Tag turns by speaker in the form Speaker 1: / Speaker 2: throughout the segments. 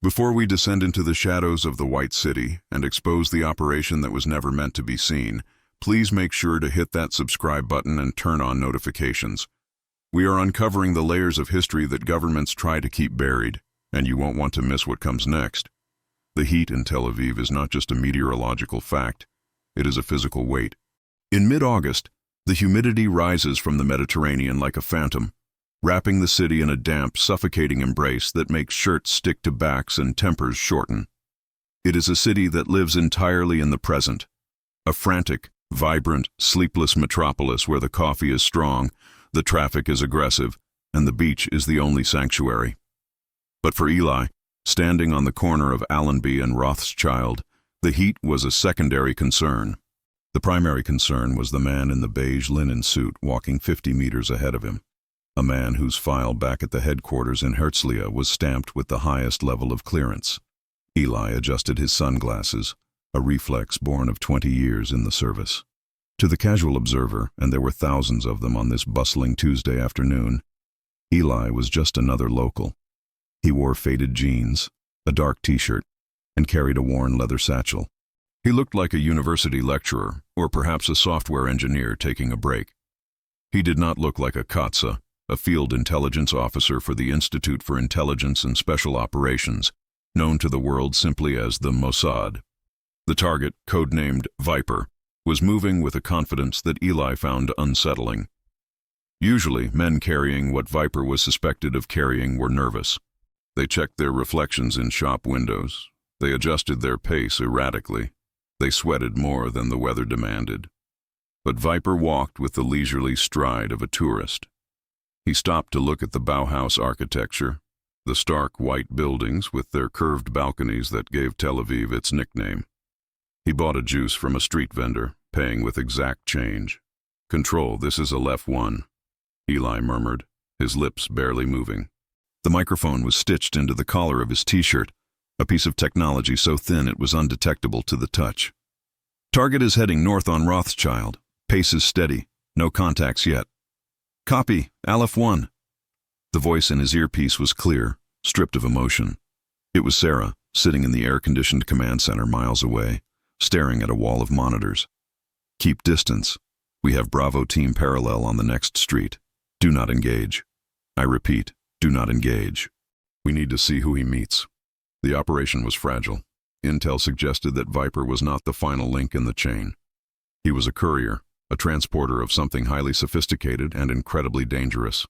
Speaker 1: Before we descend into the shadows of the White City and expose the operation that was never meant to be seen, please make sure to hit that subscribe button and turn on notifications. We are uncovering the layers of history that governments try to keep buried, and you won't want to miss what comes next. The heat in Tel Aviv is not just a meteorological fact, it is a physical weight. In mid-August, the humidity rises from the Mediterranean like a phantom, wrapping the city in a damp, suffocating embrace that makes shirts stick to backs and tempers shorten. It is a city that lives entirely in the present, a frantic, vibrant, sleepless metropolis where the coffee is strong, the traffic is aggressive, and the beach is the only sanctuary. But for Eli, standing on the corner of Allenby and Rothschild, the heat was a secondary concern. The primary concern was the man in the beige linen suit walking 50 meters ahead of him, a man whose file back at the headquarters in Herzliya was stamped with the highest level of clearance. Eli adjusted his sunglasses, a reflex born of 20 years in the service. To the casual observer, and there were thousands of them on this bustling Tuesday afternoon, Eli was just another local. He wore faded jeans, a dark t-shirt, and carried a worn leather satchel. He looked like a university lecturer, or perhaps a software engineer taking a break. He did not look like a Katsa, a field intelligence officer for the Institute for Intelligence and Special Operations, known to the world simply as the Mossad. The target, codenamed Viper, was moving with a confidence that Eli found unsettling. Usually, men carrying what Viper was suspected of carrying were nervous. They checked their reflections in shop windows. They adjusted their pace erratically. They sweated more than the weather demanded. But Viper walked with the leisurely stride of a tourist. He stopped to look at the Bauhaus architecture, the stark white buildings with their curved balconies that gave Tel Aviv its nickname. He bought a juice from a street vendor, paying with exact change. "Control, this is Aleph 1, Eli murmured, his lips barely moving. The microphone was stitched into the collar of his t-shirt, a piece of technology so thin it was undetectable to the touch. "Target is heading north on Rothschild. Pace is steady. No contacts yet." "Copy, Aleph 1. The voice in his earpiece was clear, stripped of emotion. It was Sarah, sitting in the air-conditioned command center miles away, staring at a wall of monitors. "Keep distance. We have Bravo team parallel on the next street. Do not engage. I repeat, do not engage. We need to see who he meets." The operation was fragile. Intel suggested that Viper was not the final link in the chain. He was a courier, a transporter of something highly sophisticated and incredibly dangerous.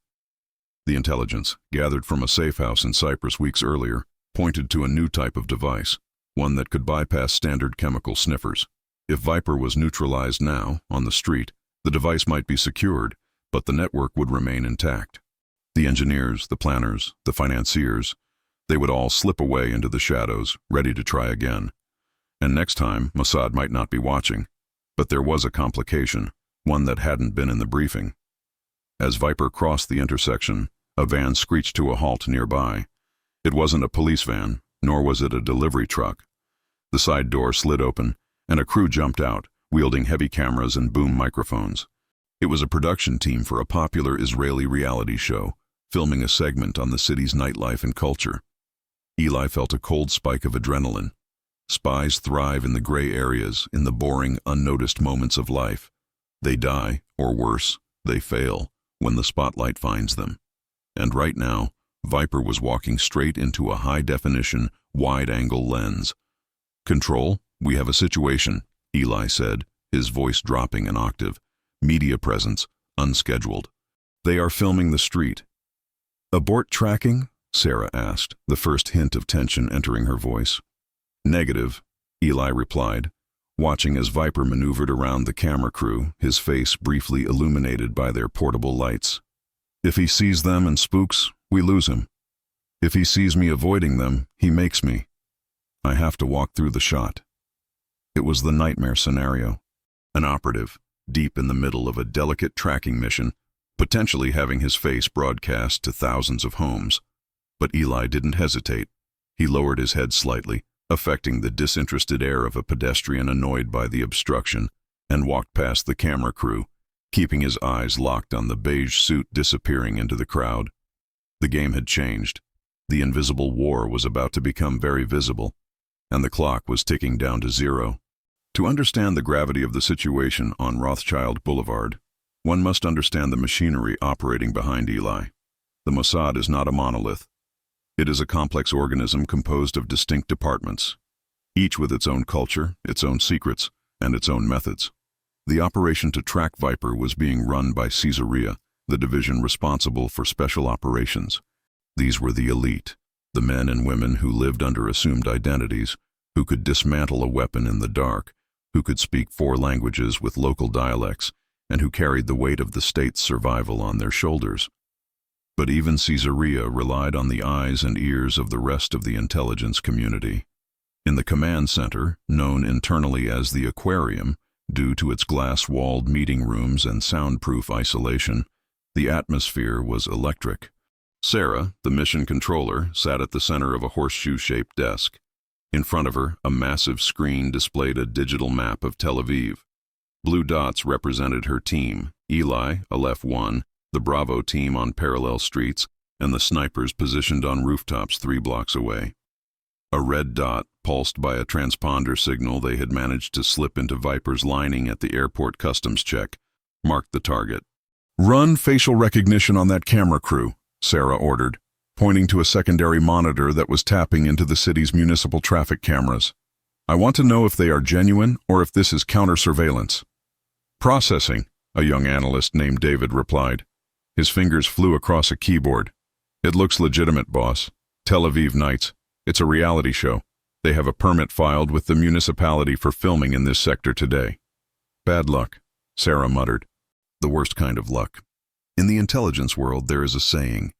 Speaker 1: The intelligence, gathered from a safe house in Cyprus weeks earlier, pointed to a new type of device, one that could bypass standard chemical sniffers. If Viper was neutralized now, on the street, the device might be secured, but the network would remain intact. The engineers, the planners, the financiers, they would all slip away into the shadows, ready to try again. And next time, Mossad might not be watching. But there was a complication, one that hadn't been in the briefing. As Viper crossed the intersection, a van screeched to a halt nearby. It wasn't a police van, nor was it a delivery truck. The side door slid open, and a crew jumped out, wielding heavy cameras and boom microphones. It was a production team for a popular Israeli reality show, filming a segment on the city's nightlife and culture. Eli felt a cold spike of adrenaline. Spies thrive in the gray areas, in the boring, unnoticed moments of life. They die, or worse, they fail, when the spotlight finds them. And right now, Viper was walking straight into a high-definition, wide-angle lens. "Control, we have a situation," Eli said, his voice dropping an octave. "Media presence, unscheduled. They are filming the street." "Abort tracking?" Sarah asked, the first hint of tension entering her voice. "Negative," Eli replied, watching as Viper maneuvered around the camera crew, his face briefly illuminated by their portable lights. "If he sees them and spooks, we lose him. If he sees me avoiding them, he makes me. I have to walk through the shot." It was the nightmare scenario. An operative, deep in the middle of a delicate tracking mission, potentially having his face broadcast to thousands of homes. But Eli didn't hesitate. He lowered his head slightly, affecting the disinterested air of a pedestrian annoyed by the obstruction, and walked past the camera crew, keeping his eyes locked on the beige suit disappearing into the crowd. The game had changed. The invisible war was about to become very visible, and the clock was ticking down to zero. To understand the gravity of the situation on Rothschild Boulevard, one must understand the machinery operating behind Eli. The Mossad is not a monolith. It is a complex organism composed of distinct departments, each with its own culture, its own secrets, and its own methods. The operation to track Viper was being run by Caesarea, the division responsible for special operations. These were the elite, the men and women who lived under assumed identities, who could dismantle a weapon in the dark, who could speak 4 languages with local dialects, and who carried the weight of the state's survival on their shoulders. But even Caesarea relied on the eyes and ears of the rest of the intelligence community. In the command center, known internally as the aquarium, due to its glass-walled meeting rooms and soundproof isolation, the atmosphere was electric. Sarah, the mission controller, sat at the center of a horseshoe-shaped desk. In front of her, a massive screen displayed a digital map of Tel Aviv. Blue dots represented her team, Eli, Aleph 1, the Bravo team on parallel streets, and the snipers positioned on rooftops 3 blocks away. A red dot, pulsed by a transponder signal they had managed to slip into Viper's lining at the airport customs check, marked the target. "Run facial recognition on that camera crew," Sarah ordered, pointing to a secondary monitor that was tapping into the city's municipal traffic cameras. "I want to know if they are genuine or if this is counter-surveillance." "Processing," a young analyst named David replied. His fingers flew across a keyboard. "It looks legitimate, boss. Tel Aviv Nights. It's a reality show. They have a permit filed with the municipality for filming in this sector today." "Bad luck," Sarah muttered. "The worst kind of luck. In the intelligence world, there is a saying,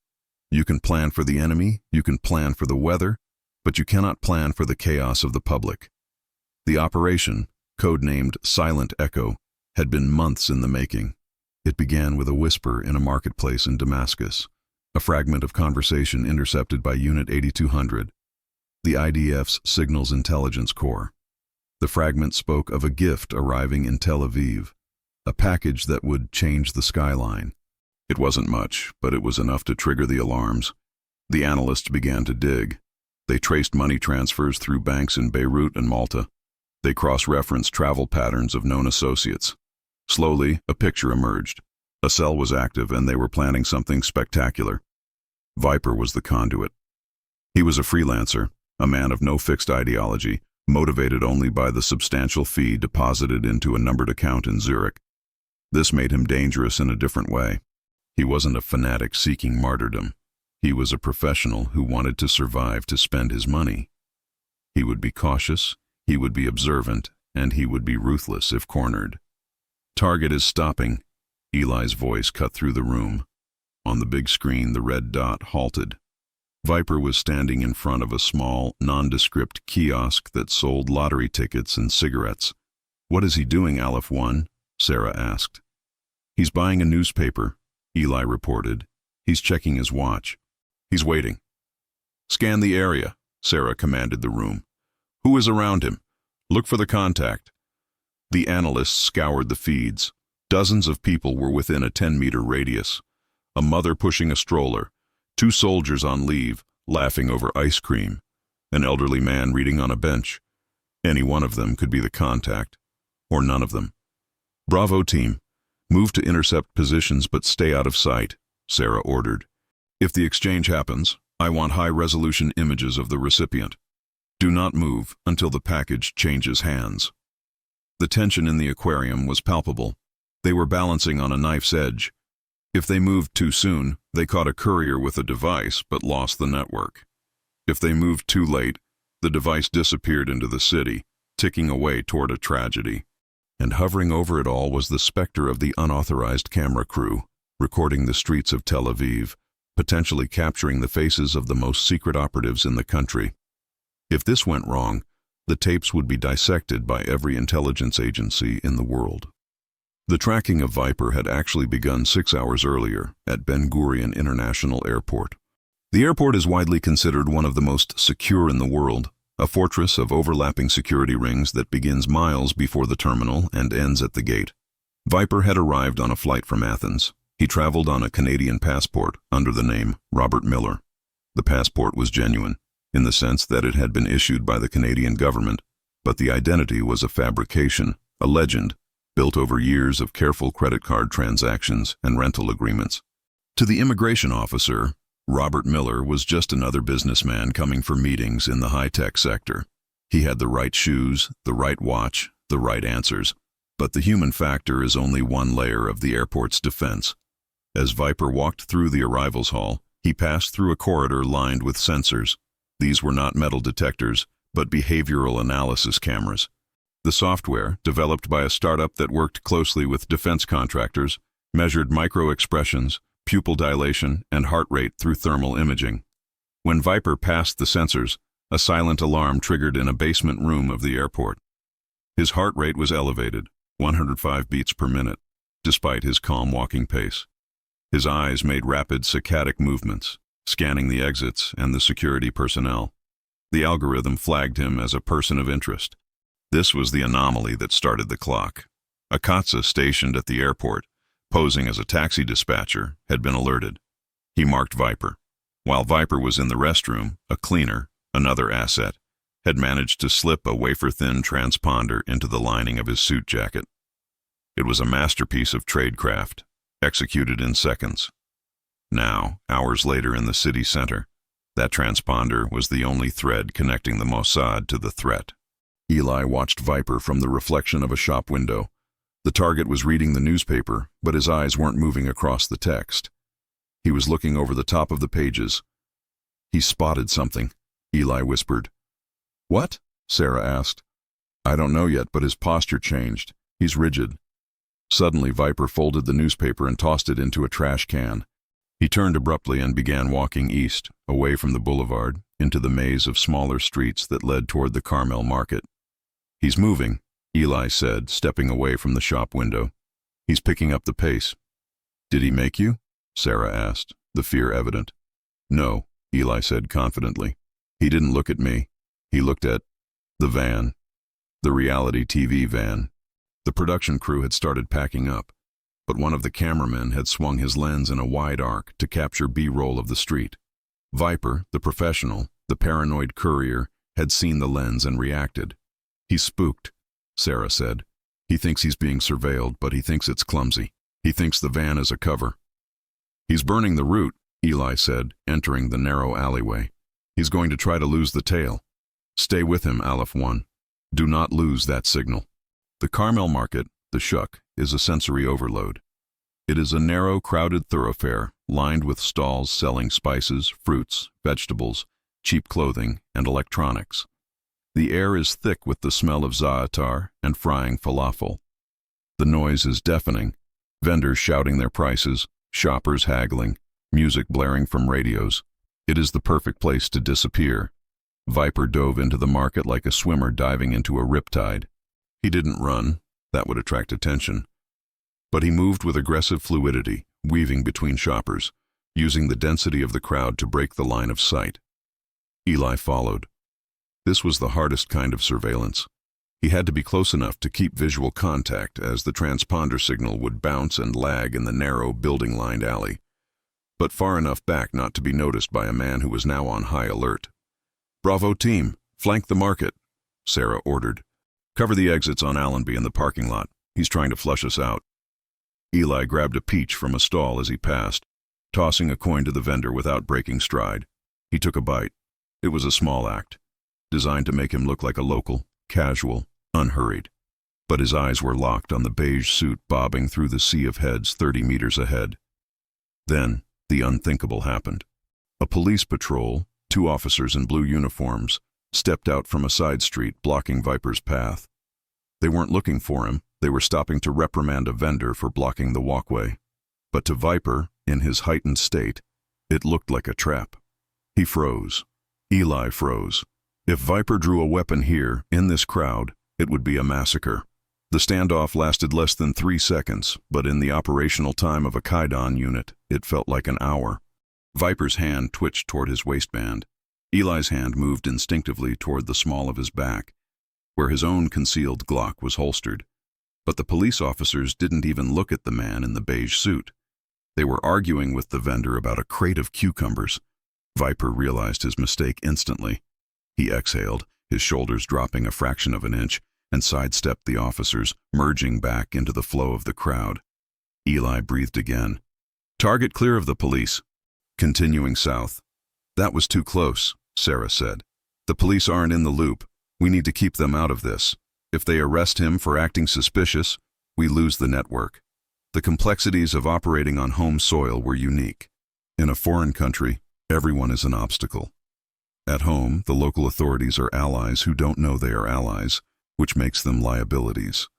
Speaker 1: you can plan for the enemy, you can plan for the weather, but you cannot plan for the chaos of the public." The operation, codenamed Silent Echo, had been months in the making. It began with a whisper in a marketplace in Damascus, a fragment of conversation intercepted by Unit 8200, the IDF's Signals Intelligence Corps. The fragment spoke of a gift arriving in Tel Aviv, a package that would change the skyline. It wasn't much, but it was enough to trigger the alarms. The analysts began to dig. They traced money transfers through banks in Beirut and Malta. They cross-referenced travel patterns of known associates. Slowly, a picture emerged. A cell was active and they were planning something spectacular. Viper was the conduit. He was a freelancer, a man of no fixed ideology, motivated only by the substantial fee deposited into a numbered account in Zurich. This made him dangerous in a different way. He wasn't a fanatic seeking martyrdom. He was a professional who wanted to survive to spend his money. He would be cautious, he would be observant, and he would be ruthless if cornered. "Target is stopping," Eli's voice cut through the room. On the big screen, the red dot halted. Viper was standing in front of a small, nondescript kiosk that sold lottery tickets and cigarettes. "What is he doing, Aleph 1? Sarah asked. "He's buying a newspaper," Eli reported. "He's checking his watch. He's waiting." "Scan the area," Sarah commanded the room. "Who is around him? Look for the contact." The analysts scoured the feeds. Dozens of people were within a 10-meter radius. A mother pushing a stroller, 2 soldiers on leave, laughing over ice cream, an elderly man reading on a bench. Any one of them could be the contact, or none of them. "Bravo team, move to intercept positions but stay out of sight," Sarah ordered. "If the exchange happens, I want high-resolution images of the recipient. Do not move until the package changes hands." The tension in the aquarium was palpable. They were balancing on a knife's edge. If they moved too soon, they caught a courier with a device but lost the network. If they moved too late, the device disappeared into the city, ticking away toward a tragedy. And hovering over it all was the specter of the unauthorized camera crew, recording the streets of Tel Aviv, potentially capturing the faces of the most secret operatives in the country. If this went wrong, the tapes would be dissected by every intelligence agency in the world. The tracking of Viper had actually begun 6 hours earlier at Ben Gurion International Airport. The airport is widely considered one of the most secure in the world, a fortress of overlapping security rings that begins miles before the terminal and ends at the gate. Viper had arrived on a flight from Athens. He traveled on a Canadian passport under the name Robert Miller. The passport was genuine, in the sense that it had been issued by the Canadian government, but the identity was a fabrication, a legend, built over years of careful credit card transactions and rental agreements. To the immigration officer, Robert Miller was just another businessman coming for meetings in the high-tech sector. He had the right shoes, the right watch, the right answers. But the human factor is only one layer of the airport's defense. As Viper walked through the arrivals hall, he passed through a corridor lined with sensors. These were not metal detectors, but behavioral analysis cameras. The software, developed by a startup that worked closely with defense contractors, measured micro-expressions, pupil dilation, and heart rate through thermal imaging. When Viper passed the sensors, a silent alarm triggered in a basement room of the airport. His heart rate was elevated, 105 beats per minute, despite his calm walking pace. His eyes made rapid saccadic movements, scanning the exits and the security personnel. The algorithm flagged him as a person of interest. This was the anomaly that started the clock. A CATSA stationed at the airport, posing as a taxi dispatcher, had been alerted. He marked Viper. While Viper was in the restroom, a cleaner, another asset, had managed to slip a wafer-thin transponder into the lining of his suit jacket. It was a masterpiece of tradecraft, executed in seconds. Now, hours later in the city center, that transponder was the only thread connecting the Mossad to the threat. Eli watched Viper from the reflection of a shop window. The target was reading the newspaper, but his eyes weren't moving across the text. He was looking over the top of the pages. He spotted something, Eli whispered. "What?" Sarah asked. "I don't know yet, but his posture changed. He's rigid." Suddenly, Viper folded the newspaper and tossed it into a trash can. He turned abruptly and began walking east, away from the boulevard, into the maze of smaller streets that led toward the Carmel market. "He's moving," Eli said, stepping away from the shop window. "He's picking up the pace." "Did he make you?" Sarah asked, the fear evident. "No," Eli said confidently. "He didn't look at me. He looked at the van, the reality TV van." The production crew had started packing up, but one of the cameramen had swung his lens in a wide arc to capture B-roll of the street. Viper, the professional, the paranoid courier, had seen the lens and reacted. "He's spooked," Sarah said. "He thinks he's being surveilled, but he thinks it's clumsy. He thinks the van is a cover." "He's burning the route," Eli said, entering the narrow alleyway. "He's going to try to lose the tail. Stay with him, Aleph 1. Do not lose that signal." The Carmel market, the Shuk, is a sensory overload. It is a narrow, crowded thoroughfare lined with stalls selling spices, fruits, vegetables, cheap clothing, and electronics. The air is thick with the smell of za'atar and frying falafel. The noise is deafening, vendors shouting their prices, shoppers haggling, music blaring from radios. It is the perfect place to disappear. Viper dove into the market like a swimmer diving into a riptide. He didn't run, that would attract attention. But he moved with aggressive fluidity, weaving between shoppers, using the density of the crowd to break the line of sight. Eli followed. This was the hardest kind of surveillance. He had to be close enough to keep visual contact as the transponder signal would bounce and lag in the narrow, building-lined alley, but far enough back not to be noticed by a man who was now on high alert. "Bravo team, flank the market," Sarah ordered. "Cover the exits on Allenby in the parking lot. He's trying to flush us out." Eli grabbed a peach from a stall as he passed, tossing a coin to the vendor without breaking stride. He took a bite. It was a small act, designed to make him look like a local, casual, unhurried. But his eyes were locked on the beige suit bobbing through the sea of heads 30 meters ahead. Then, the unthinkable happened. A police patrol, 2 officers in blue uniforms, stepped out from a side street blocking Viper's path. They weren't looking for him, they were stopping to reprimand a vendor for blocking the walkway. But to Viper, in his heightened state, it looked like a trap. He froze. Eli froze. If Viper drew a weapon here, in this crowd, it would be a massacre. The standoff lasted less than 3 seconds, but in the operational time of a Kaidan unit, it felt like an hour. Viper's hand twitched toward his waistband. Eli's hand moved instinctively toward the small of his back, where his own concealed Glock was holstered. But the police officers didn't even look at the man in the beige suit. They were arguing with the vendor about a crate of cucumbers. Viper realized his mistake instantly. He exhaled, his shoulders dropping a fraction of an inch, and sidestepped the officers, merging back into the flow of the crowd. Eli breathed again. "Target clear of the police." Continuing south. "That was too close," Sarah said. "The police aren't in the loop. We need to keep them out of this. If they arrest him for acting suspicious, we lose the network." The complexities of operating on home soil were unique. In a foreign country, everyone is an obstacle. At home, the local authorities are allies who don't know they are allies, which makes them liabilities.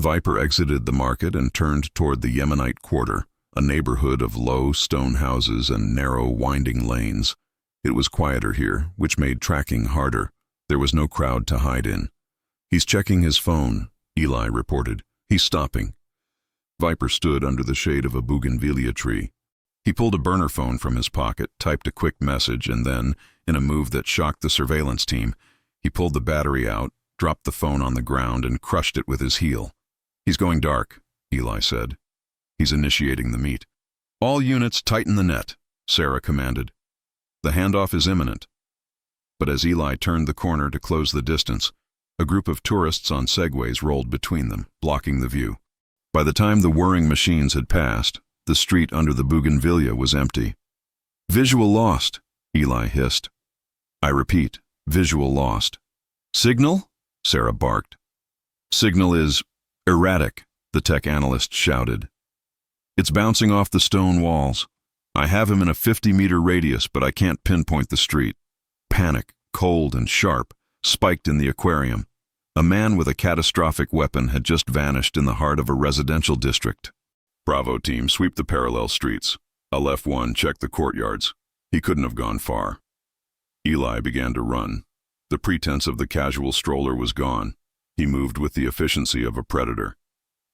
Speaker 1: Viper exited the market and turned toward the Yemenite Quarter, a neighborhood of low stone houses and narrow, winding lanes. It was quieter here, which made tracking harder. There was no crowd to hide in. "He's checking his phone," Eli reported. "He's stopping." Viper stood under the shade of a bougainvillea tree. He pulled a burner phone from his pocket, typed a quick message, and then, in a move that shocked the surveillance team, he pulled the battery out, dropped the phone on the ground, and crushed it with his heel. "He's going dark," Eli said. "He's initiating the meet." "All units tighten the net," Sarah commanded. "The handoff is imminent." But as Eli turned the corner to close the distance, a group of tourists on segways rolled between them, blocking the view. By the time the whirring machines had passed, the street under the bougainvillea was empty. "Visual lost," Eli hissed. "I repeat, visual lost." "Signal?" Sarah barked. "Signal is erratic," the tech analyst shouted. "It's bouncing off the stone walls. I have him in a 50-meter radius, but I can't pinpoint the street." Panic, cold and sharp, spiked in the aquarium. A man with a catastrophic weapon had just vanished in the heart of a residential district. "Bravo team, sweep the parallel streets. Aleph 1, check the courtyards." He couldn't have gone far. Eli began to run. The pretense of the casual stroller was gone. He moved with the efficiency of a predator.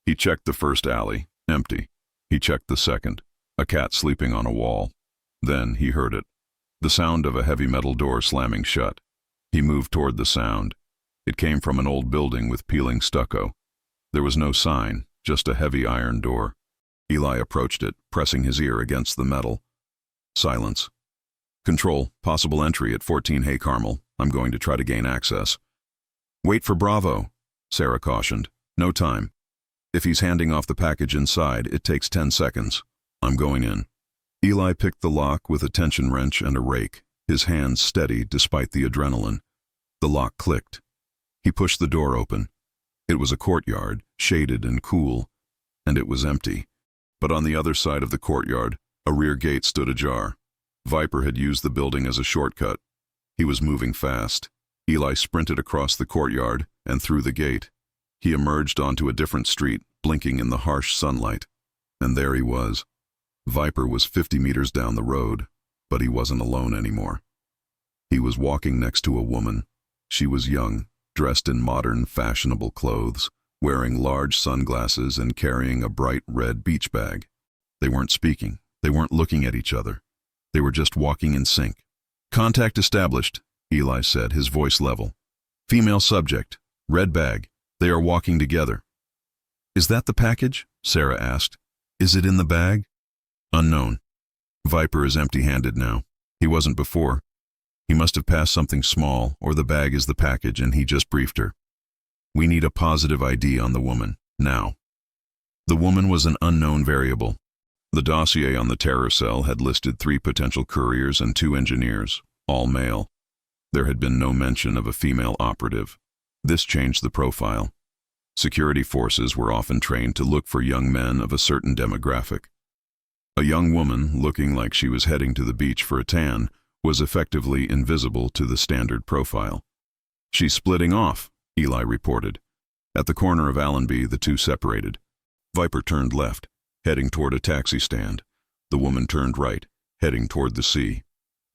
Speaker 1: He checked the first alley, empty. He checked the second, a cat sleeping on a wall. Then he heard it, the sound of a heavy metal door slamming shut. He moved toward the sound. It came from an old building with peeling stucco. There was no sign, just a heavy iron door. Eli approached it, pressing his ear against the metal. Silence. "Control, possible entry at 14 Hay Carmel. I'm going to try to gain access." "Wait for Bravo," Sarah cautioned. "No time. If he's handing off the package inside, it takes 10 seconds. I'm going in." Eli picked the lock with a tension wrench and a rake, his hands steady despite the adrenaline. The lock clicked. He pushed the door open. It was a courtyard, shaded and cool, and it was empty. But on the other side of the courtyard, a rear gate stood ajar. Viper had used the building as a shortcut. He was moving fast. Eli sprinted across the courtyard and through the gate. He emerged onto a different street, blinking in the harsh sunlight. And there he was. Viper was 50 meters down the road, but he wasn't alone anymore. He was walking next to a woman. She was young, dressed in modern, fashionable clothes, wearing large sunglasses and carrying a bright red beach bag. They weren't speaking. They weren't looking at each other. They were just walking in sync. "Contact established," Eli said, his voice level. "Female subject, red bag. They are walking together." "Is that the package?" Sarah asked. "Is it in the bag?" "Unknown. Viper is empty-handed now. He wasn't before. He must have passed something small, or the bag is the package and he just briefed her. We need a positive ID on the woman, now." The woman was an unknown variable. The dossier on the terror cell had listed 3 potential couriers and 2 engineers, all male. There had been no mention of a female operative. This changed the profile. Security forces were often trained to look for young men of a certain demographic. A young woman, looking like she was heading to the beach for a tan, was effectively invisible to the standard profile. "She's splitting off," Eli reported. At the corner of Allenby, the two separated. Viper turned left, heading toward a taxi stand. The woman turned right, heading toward the sea.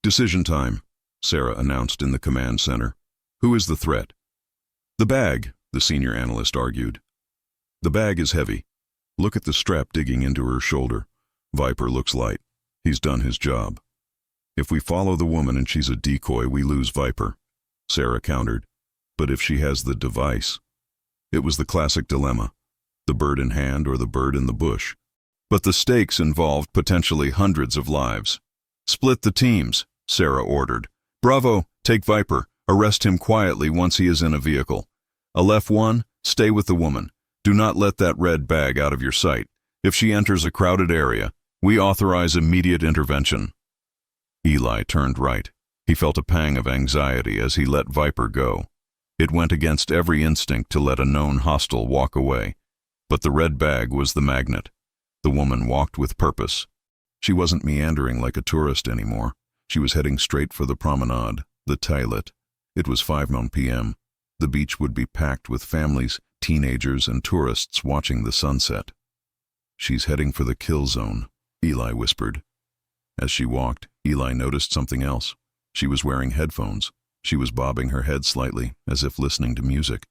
Speaker 1: "Decision time," Sarah announced in the command center. "Who is the threat?" "The bag," the senior analyst argued. "The bag is heavy. Look at the strap digging into her shoulder. Viper looks light. He's done his job. If we follow the woman and she's a decoy, we lose Viper," Sarah countered. "But if she has the device..." It was the classic dilemma, the bird in hand or the bird in the bush. But the stakes involved potentially hundreds of lives. "Split the teams," Sarah ordered. Bravo, take Viper. Arrest him quietly once he is in a vehicle. Aleph 1, stay with the woman. Do not let that red bag out of your sight. If she enters a crowded area, we authorize immediate intervention. Eli turned right. He felt a pang of anxiety as he let Viper go. It went against every instinct to let a known hostile walk away. But the red bag was the magnet. The woman walked with purpose. She wasn't meandering like a tourist anymore. She was heading straight for the promenade, the Tailet. It was 5 p.m. The beach would be packed with families, teenagers, and tourists watching the sunset. She's heading for the kill zone, Eli whispered. As she walked, Eli noticed something else. She was wearing headphones. She was bobbing her head slightly, as if listening to music.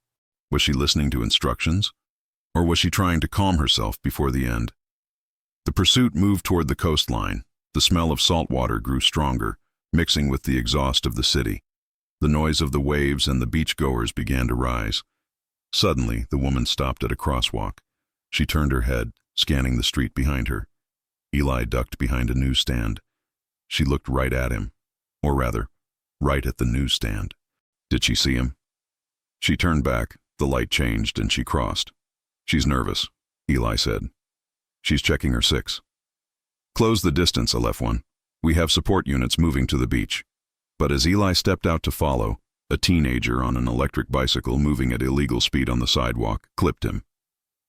Speaker 1: Was she listening to instructions? Or was she trying to calm herself before the end? The pursuit moved toward the coastline. The smell of salt water grew stronger, mixing with the exhaust of the city. The noise of the waves and the beachgoers began to rise. Suddenly, the woman stopped at a crosswalk. She turned her head, scanning the street behind her. Eli ducked behind a newsstand. She looked right at him. Or rather, right at the newsstand. Did she see him? She turned back, the light changed, and she crossed. She's nervous, Eli said. She's checking her 6. Close the distance, Aleph 1. We have support units moving to the beach. But as Eli stepped out to follow, a teenager on an electric bicycle moving at illegal speed on the sidewalk clipped him.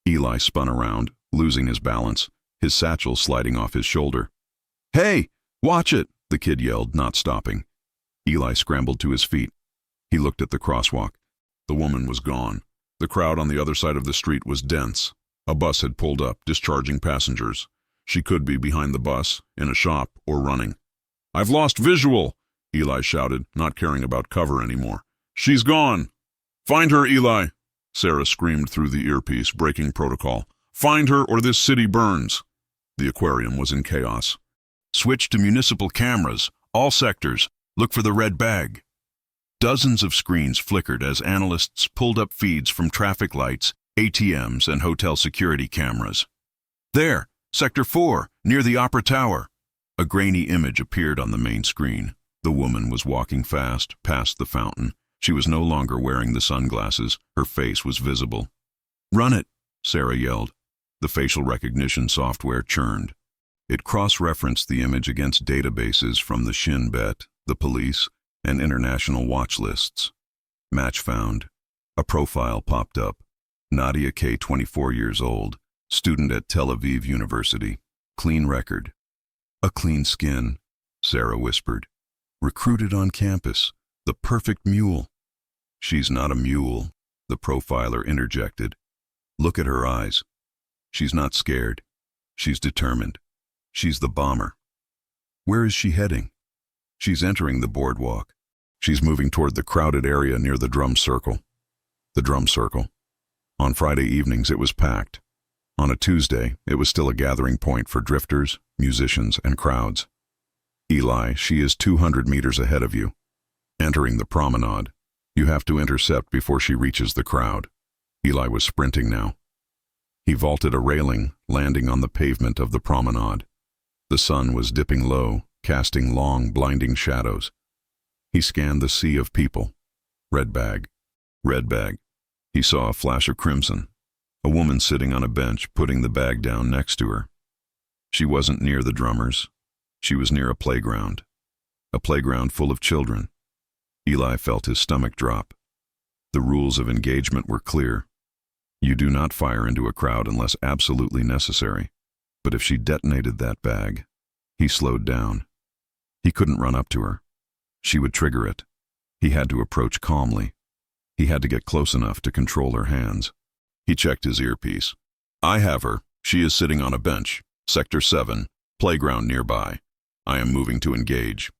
Speaker 1: Eli spun around, losing his balance, his satchel sliding off his shoulder. Hey, watch it, the kid yelled, not stopping. Eli scrambled to his feet. He looked at the crosswalk. The woman was gone. The crowd on the other side of the street was dense. A bus had pulled up, discharging passengers. She could be behind the bus, in a shop, or running. I've lost visual, Eli shouted, not caring about cover anymore. She's gone. Find her, Eli, Sarah screamed through the earpiece, breaking protocol. Find her or this city burns. The aquarium was in chaos. Switch to municipal cameras, all sectors. Look for the red bag. Dozens of screens flickered as analysts pulled up feeds from traffic lights, ATMs, and hotel security cameras. There, Sector 4, near the Opera Tower. A grainy image appeared on the main screen. The woman was walking fast, past the fountain. She was no longer wearing the sunglasses. Her face was visible. Run it, Sarah yelled. The facial recognition software churned. It cross-referenced the image against databases from the Shin Bet, the police, and international watch lists. Match found. A profile popped up. Nadia K., 24 years old, student at Tel Aviv University. Clean record. A clean skin, Sarah whispered. Recruited on campus. The perfect mule. She's not a mule, the profiler interjected. Look at her eyes. She's not scared. She's determined. She's the bomber. Where is she heading? She's entering the boardwalk. She's moving toward the crowded area near the drum circle. The drum circle. On Friday evenings it was packed. On a Tuesday, it was still a gathering point for drifters, musicians, and crowds. Eli, she is 200 meters ahead of you. Entering the promenade. You have to intercept before she reaches the crowd. Eli was sprinting now. He vaulted a railing, landing on the pavement of the promenade. The sun was dipping low, casting long, blinding shadows. He scanned the sea of people. Red bag. Red bag. He saw a flash of crimson. A woman sitting on a bench, putting the bag down next to her. She wasn't near the drummers. She was near a playground. A playground full of children. Eli felt his stomach drop. The rules of engagement were clear. You do not fire into a crowd unless absolutely necessary. But if she detonated that bag, he slowed down. He couldn't run up to her. She would trigger it. He had to approach calmly. He had to get close enough to control her hands. He checked his earpiece. I have her. She is sitting on a bench. Sector 7, playground nearby. I am moving to engage.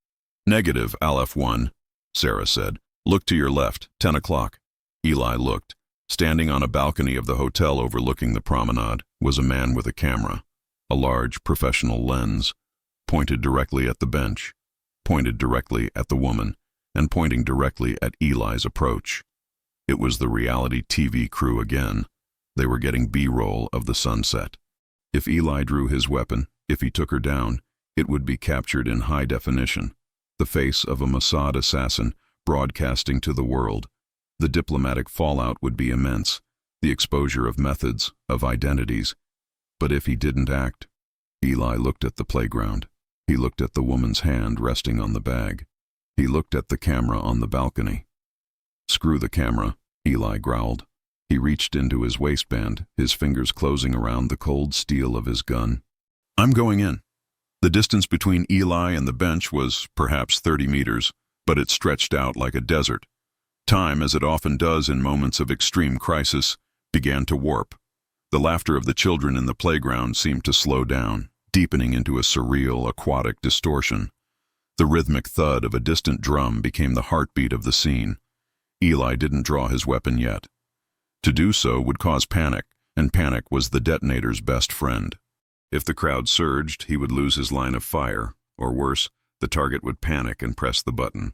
Speaker 1: Negative, Aleph 1, Sarah said. Look to your left, 10 o'clock. Eli looked. Standing on a balcony of the hotel overlooking the promenade was a man with a camera, a large professional lens, pointed directly at the bench, pointed directly at the woman, and pointing directly at Eli's approach. It was the reality TV crew again. They were getting B-roll of the sunset. If Eli drew his weapon, if he took her down, it would be captured in high definition. the face of a Mossad assassin broadcasting to the world. The diplomatic fallout would be immense, the exposure of methods, of identities. But if he didn't act? Eli looked at the playground. He looked at the woman's hand resting on the bag. He looked at the camera on the balcony. "Screw the camera," Eli growled. He reached into his waistband, his fingers closing around the cold steel of his gun. "I'm going in." The distance between Eli and the bench was perhaps 30 meters, but it stretched out like a desert. Time, as it often does in moments of extreme crisis, began to warp. The laughter of the children in the playground seemed to slow down, deepening into a surreal, aquatic distortion. The rhythmic thud of a distant drum became the heartbeat of the scene. Eli didn't draw his weapon yet. To do so would cause panic, and panic was the detonator's best friend. If the crowd surged, he would lose his line of fire, or worse, the target would panic and press the button.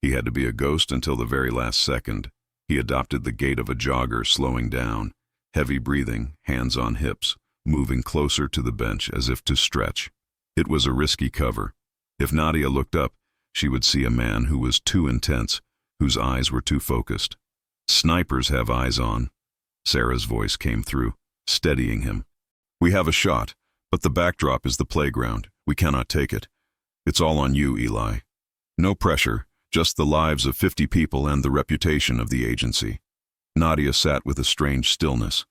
Speaker 1: He had to be a ghost until the very last second. He adopted the gait of a jogger, slowing down, heavy breathing, hands on hips, moving closer to the bench as if to stretch. It was a risky cover. If Nadia looked up, she would see a man who was too intense, whose eyes were too focused. "Snipers have eyes on." Sarah's voice came through, steadying him. "We have a shot, but the backdrop is the playground. We cannot take it. It's all on you, Eli. No pressure, just the lives of 50 people and the reputation of the agency." Nadia sat with a strange stillness.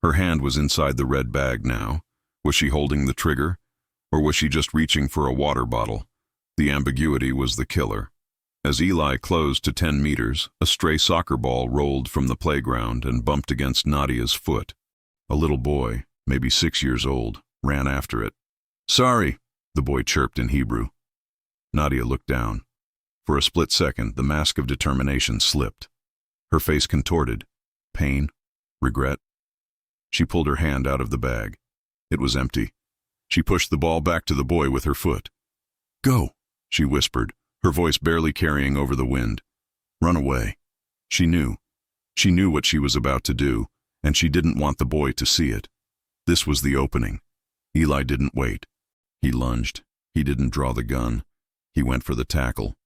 Speaker 1: Her hand was inside the red bag now. Was she holding the trigger? Or was she just reaching for a water bottle? The ambiguity was the killer. As Eli closed to 10 meters, a stray soccer ball rolled from the playground and bumped against Nadia's foot. A little boy, maybe 6 years old, ran after it. "Sorry," the boy chirped in Hebrew. Nadia looked down. For a split second, the mask of determination slipped. Her face contorted. Pain, regret. She pulled her hand out of the bag. It was empty. She pushed the ball back to the boy with her foot. "Go," she whispered, her voice barely carrying over the wind. "Run away." She knew. She knew what she was about to do, and she didn't want the boy to see it. This was the opening. Eli didn't wait. He lunged. He didn't draw the gun. He went for the tackle.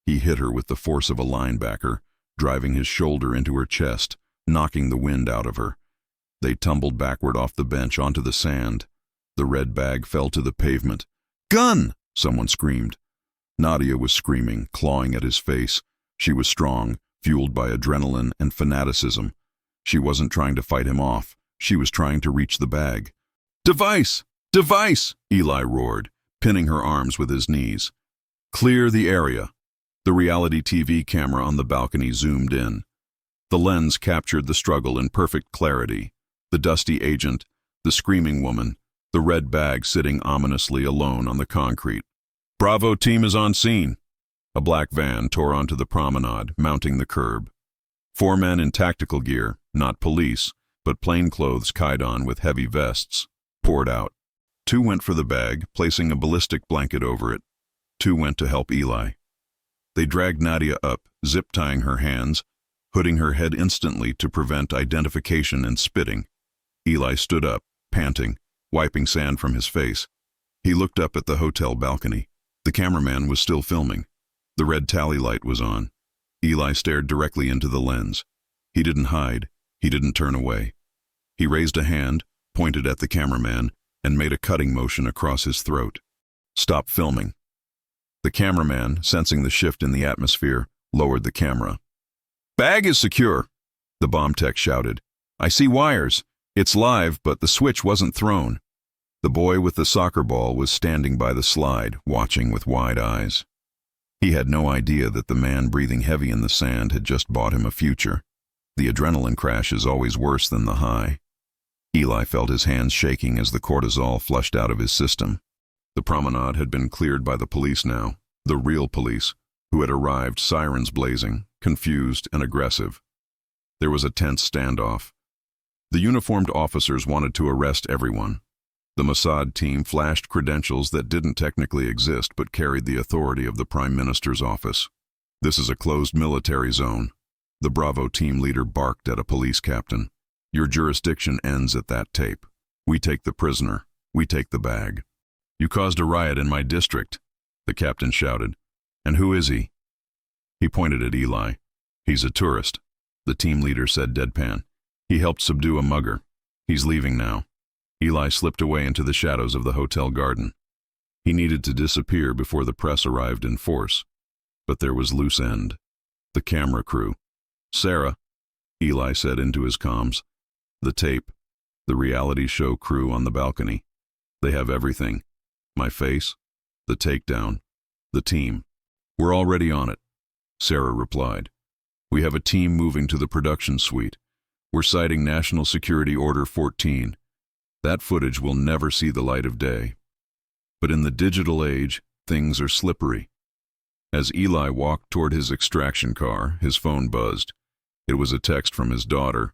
Speaker 1: He hit her with the force of a linebacker, driving his shoulder into her chest, knocking the wind out of her. They tumbled backward off the bench onto the sand. The red bag fell to the pavement. "Gun!" someone screamed. Nadia was screaming, clawing at his face. She was strong, fueled by adrenaline and fanaticism. She wasn't trying to fight him off. She was trying to reach the bag. "Device! Device!" Eli roared, pinning her arms with his knees. "Clear the area." The reality TV camera on the balcony zoomed in. The lens captured the struggle in perfect clarity. The dusty agent, the screaming woman, the red bag sitting ominously alone on the concrete. "Bravo team is on scene." A black van tore onto the promenade, mounting the curb. 4 men in tactical gear, not police, but plainclothes Kaidon with heavy vests, poured out. 2 went for the bag, placing a ballistic blanket over it. 2 went to help Eli. They dragged Nadia up, zip-tying her hands, hooding her head instantly to prevent identification and spitting. Eli stood up, panting, wiping sand from his face. He looked up at the hotel balcony. The cameraman was still filming. The red tally light was on. Eli stared directly into the lens. He didn't hide. He didn't turn away. He raised a hand, pointed at the cameraman, and made a cutting motion across his throat. "Stop filming." The cameraman, sensing the shift in the atmosphere, lowered the camera. "Bag is secure," the bomb tech shouted. "I see wires. It's live, but the switch wasn't thrown." The boy with the soccer ball was standing by the slide, watching with wide eyes. He had no idea that the man breathing heavy in the sand had just bought him a future. The adrenaline crash is always worse than the high. Eli felt his hands shaking as the cortisol flushed out of his system. The promenade had been cleared by the police now, the real police, who had arrived, sirens blazing, confused and aggressive. There was a tense standoff. The uniformed officers wanted to arrest everyone. The Mossad team flashed credentials that didn't technically exist but carried the authority of the Prime Minister's office. "This is a closed military zone." The Bravo team leader barked at a police captain. "Your jurisdiction ends at that tape. We take the prisoner. We take the bag." "You caused a riot in my district," the captain shouted. And who is he? He pointed at Eli. He's a tourist, the team leader said deadpan. He helped subdue a mugger. He's leaving now. Eli slipped away into the shadows of the hotel garden. He needed to disappear before the press arrived in force. But there was loose end. The camera crew. Sarah, Eli said into his comms. The tape. The reality show crew on the balcony. They have everything. My face. The takedown. The team. We're already on it, Sarah replied. We have a team moving to the production suite. We're citing National Security Order 14. That footage will never see the light of day. But in the digital age, things are slippery. As Eli walked toward his extraction car, his phone buzzed. It was a text from his daughter.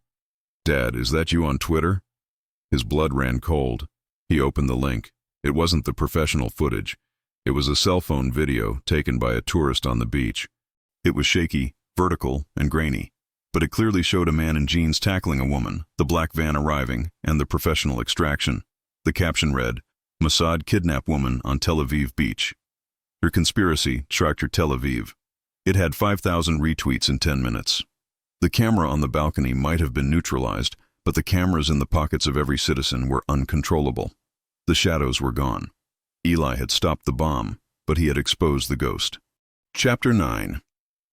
Speaker 1: Dad, is that you on Twitter? His blood ran cold. He opened the link. It wasn't the professional footage. It was a cell phone video taken by a tourist on the beach. It was shaky, vertical, and grainy. But it clearly showed a man in jeans tackling a woman, the black van arriving, and the professional extraction. The caption read, Mossad kidnap woman on Tel Aviv beach. Her conspiracy tracked her Tel Aviv. It had 5,000 retweets in 10 minutes. The camera on the balcony might have been neutralized, but the cameras in the pockets of every citizen were uncontrollable. The shadows were gone. Eli had stopped the bomb, but he had exposed the ghost. Chapter 9.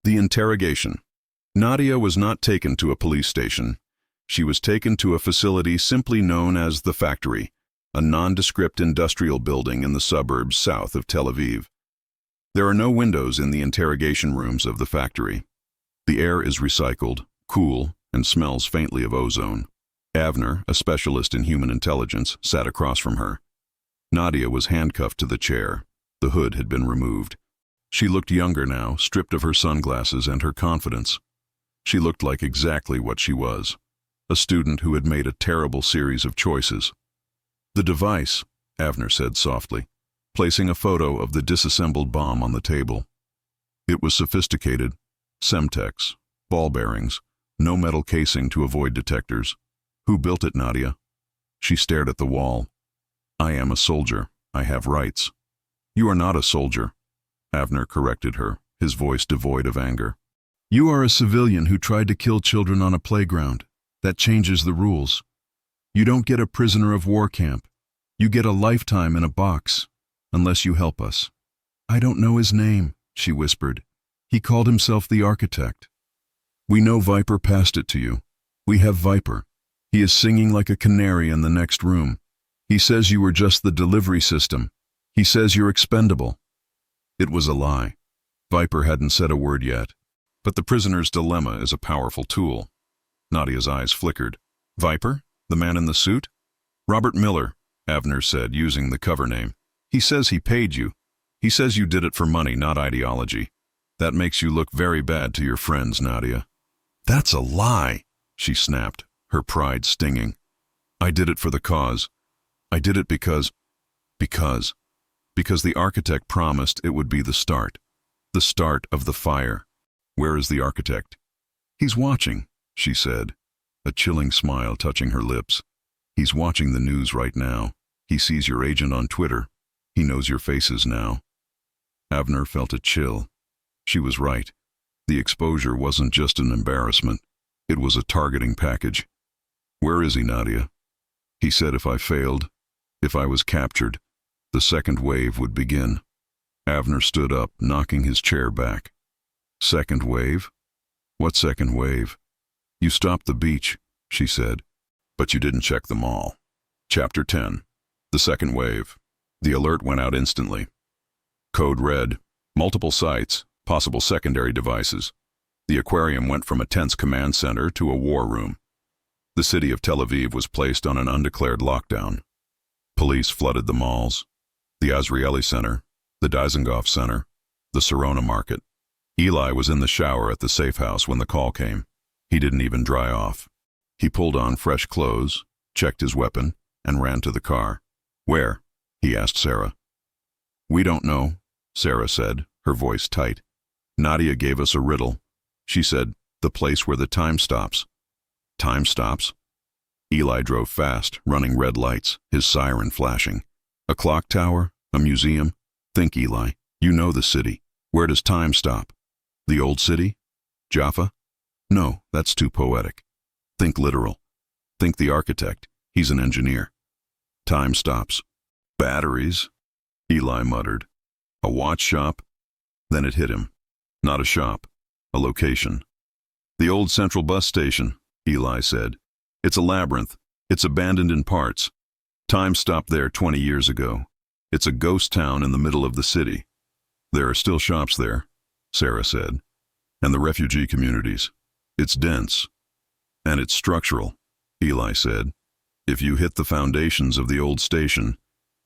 Speaker 1: The Interrogation. Nadia was not taken to a police station. She was taken to a facility simply known as the Factory, a nondescript industrial building in the suburbs south of Tel Aviv. There are no windows in the interrogation rooms of the Factory. The air is recycled, cool, and smells faintly of ozone. Avner, a specialist in human intelligence, sat across from her. Nadia was handcuffed to the chair. The hood had been removed. She looked younger now, stripped of her sunglasses and her confidence. She looked like exactly what she was, a student who had made a terrible series of choices. The device, Avner said softly, placing a photo of the disassembled bomb on the table. It was sophisticated, Semtex, ball bearings, no metal casing to avoid detectors. Who built it, Nadia? She stared at the wall. I am a soldier. I have rights. You are not a soldier, Avner corrected her, his voice devoid of anger. You are a civilian who tried to kill children on a playground. That changes the rules. You don't get a prisoner of war camp. You get a lifetime in a box, unless you help us. I don't know his name, she whispered. He called himself the architect. We know Viper passed it to you. We have Viper. He is singing like a canary in the next room. He says you were just the delivery system. He says you're expendable. It was a lie. Viper hadn't said a word yet. But the prisoner's dilemma is a powerful tool. Nadia's eyes flickered. Viper? The man in the suit? Robert Miller, Avner said, using the cover name. He says he paid you. He says you did it for money, not ideology. That makes you look very bad to your friends, Nadia. That's a lie, she snapped, her pride stinging. I did it for the cause. I did it because the architect promised it would be the start of the fire. Where is the architect? He's watching, she said, a chilling smile touching her lips. He's watching the news right now. He sees your agent on Twitter. He knows your faces now. Avner felt a chill. She was right. The exposure wasn't just an embarrassment. It was a targeting package. Where is he, Nadia? He said if I failed, if I was captured, the second wave would begin. Avner stood up, knocking his chair back. Second wave? What second wave? You stopped the beach, she said, but you didn't check them all. Chapter 10. The second wave. The alert went out instantly. Code red. Multiple sites, possible secondary devices. The aquarium went from a tense command center to a war room. The city of Tel Aviv was placed on an undeclared lockdown. Police flooded the malls, the Azrieli Center, the Dizengoff Center, the Sarona Market. Eli was in the shower at the safe house when the call came. He didn't even dry off. He pulled on fresh clothes, checked his weapon, and ran to the car. Where? He asked Sarah. We don't know, Sarah said, her voice tight. Nadia gave us a riddle. She said, the place where the time stops. Time stops? Eli drove fast, running red lights, his siren flashing. A clock tower? A museum? Think, Eli. You know the city. Where does time stop? The old city? Jaffa? No, that's too poetic. Think literal. Think the architect. He's an engineer. Time stops. Batteries? Eli muttered. A watch shop? Then it hit him. Not a shop. A location. The old central bus station, Eli said. It's a labyrinth. It's abandoned in parts. Time stopped there 20 years ago. It's a ghost town in the middle of the city. There are still shops there, Sarah said. And the refugee communities. It's dense. And it's structural, Eli said. If you hit the foundations of the old station,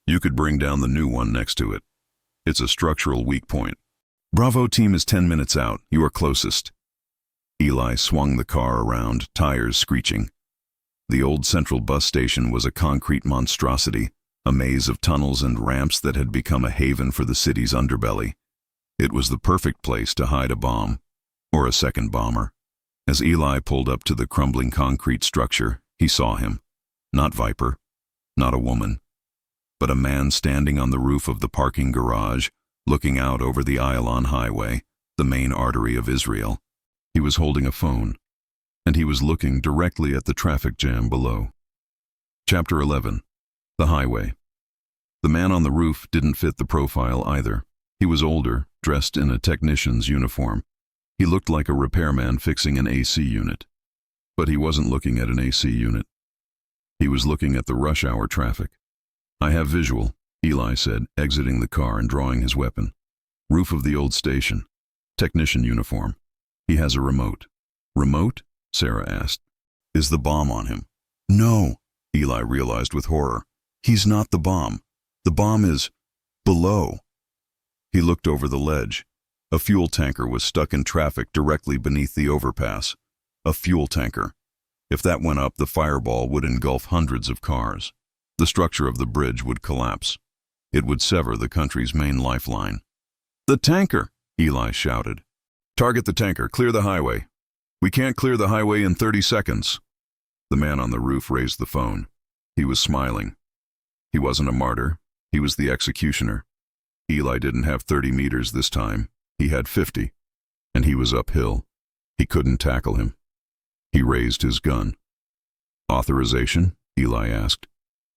Speaker 1: you could bring down the new one next to it. It's a structural weak point. Bravo team is 10 minutes out. You are closest. Eli swung the car around, tires screeching. The old central bus station was a concrete monstrosity, a maze of tunnels and ramps that had become a haven for the city's underbelly. It was the perfect place to hide a bomb, or a second bomber. As Eli pulled up to the crumbling concrete structure, he saw him. Not Viper, not a woman, but a man standing on the roof of the parking garage, looking out over the Ayalon Highway, the main artery of Israel. He was holding a phone, and he was looking directly at the traffic jam below. Chapter 11. The Highway. The man on the roof didn't fit the profile either. He was older, dressed in a technician's uniform. He looked like a repairman fixing an AC unit. But he wasn't looking at an AC unit. He was looking at the rush hour traffic. I have visual, Eli said, exiting the car and drawing his weapon. Roof of the old station. Technician uniform. He has a remote. Remote? Sarah asked. Is the bomb on him? No, Eli realized with horror. He's not the bomb. The bomb is below. He looked over the ledge. A fuel tanker was stuck in traffic directly beneath the overpass. A fuel tanker. If that went up, the fireball would engulf hundreds of cars. The structure of the bridge would collapse. It would sever the country's main lifeline. The tanker, Eli shouted. Target the tanker, clear the highway. We can't clear the highway in 30 seconds. The man on the roof raised the phone. He was smiling. He wasn't a martyr. He was the executioner. Eli didn't have 30 meters this time. He had 50. And he was uphill. He couldn't tackle him. He raised his gun. Authorization? Eli asked.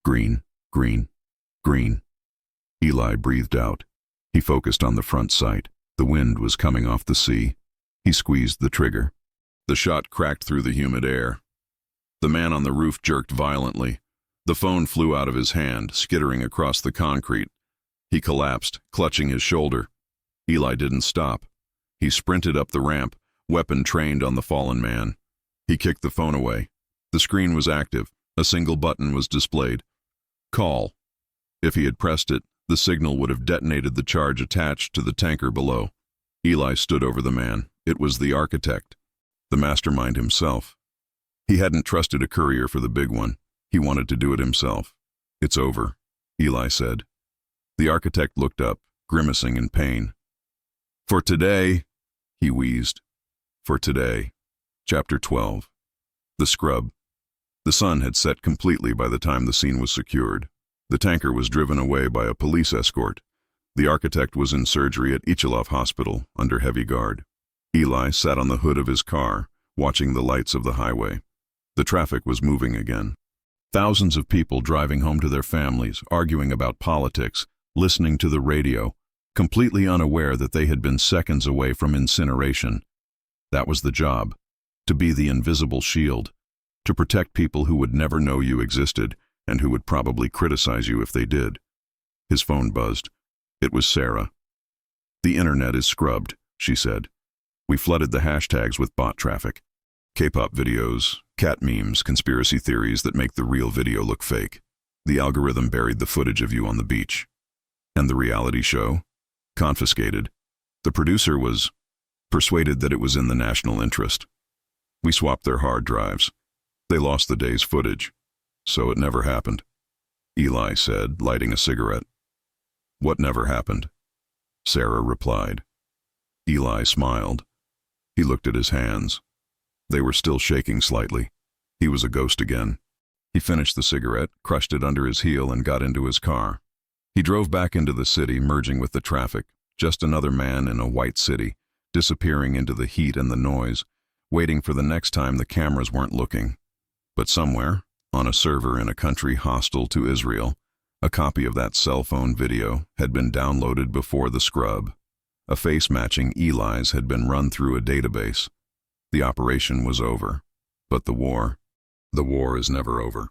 Speaker 1: Green, green, green. Eli breathed out. He focused on the front sight. The wind was coming off the sea. He squeezed the trigger. The shot cracked through the humid air. The man on the roof jerked violently. The phone flew out of his hand, skittering across the concrete. He collapsed, clutching his shoulder. Eli didn't stop. He sprinted up the ramp, weapon trained on the fallen man. He kicked the phone away. The screen was active. A single button was displayed. Call. If he had pressed it, the signal would have detonated the charge attached to the tanker below. Eli stood over the man. It was the architect, the mastermind himself. He hadn't trusted a courier for the big one. He wanted to do it himself. It's over, Eli said. The architect looked up, grimacing in pain. For today, he wheezed. For today. Chapter 12. The scrub. The sun had set completely by the time the scene was secured. The tanker was driven away by a police escort. The architect was in surgery at Ichilov Hospital, under heavy guard. Eli sat on the hood of his car, watching the lights of the highway. The traffic was moving again. Thousands of people driving home to their families, arguing about politics, listening to the radio, completely unaware that they had been seconds away from incineration. That was the job, to be the invisible shield, to protect people who would never know you existed and who would probably criticize you if they did. His phone buzzed. It was Sarah. The internet is scrubbed, she said. We flooded the hashtags with bot traffic. K-pop videos, cat memes, conspiracy theories that make the real video look fake. The algorithm buried the footage of you on the beach. And the reality show? Confiscated. The producer was persuaded that it was in the national interest. We swapped their hard drives. They lost the day's footage. So it never happened. Eli said, lighting a cigarette. What never happened? Sarah replied. Eli smiled. He looked at his hands. They were still shaking slightly. He was a ghost again. He finished the cigarette, crushed it under his heel, and got into his car. He drove back into the city, merging with the traffic, Just another man in a white city, disappearing into the heat and the noise, waiting for the next time the cameras weren't looking. But somewhere, on a server in a country hostile to Israel, a copy of that cell phone video had been downloaded before the scrub. A face matching Eli's had been run through a database. The operation was over. But the war is never over.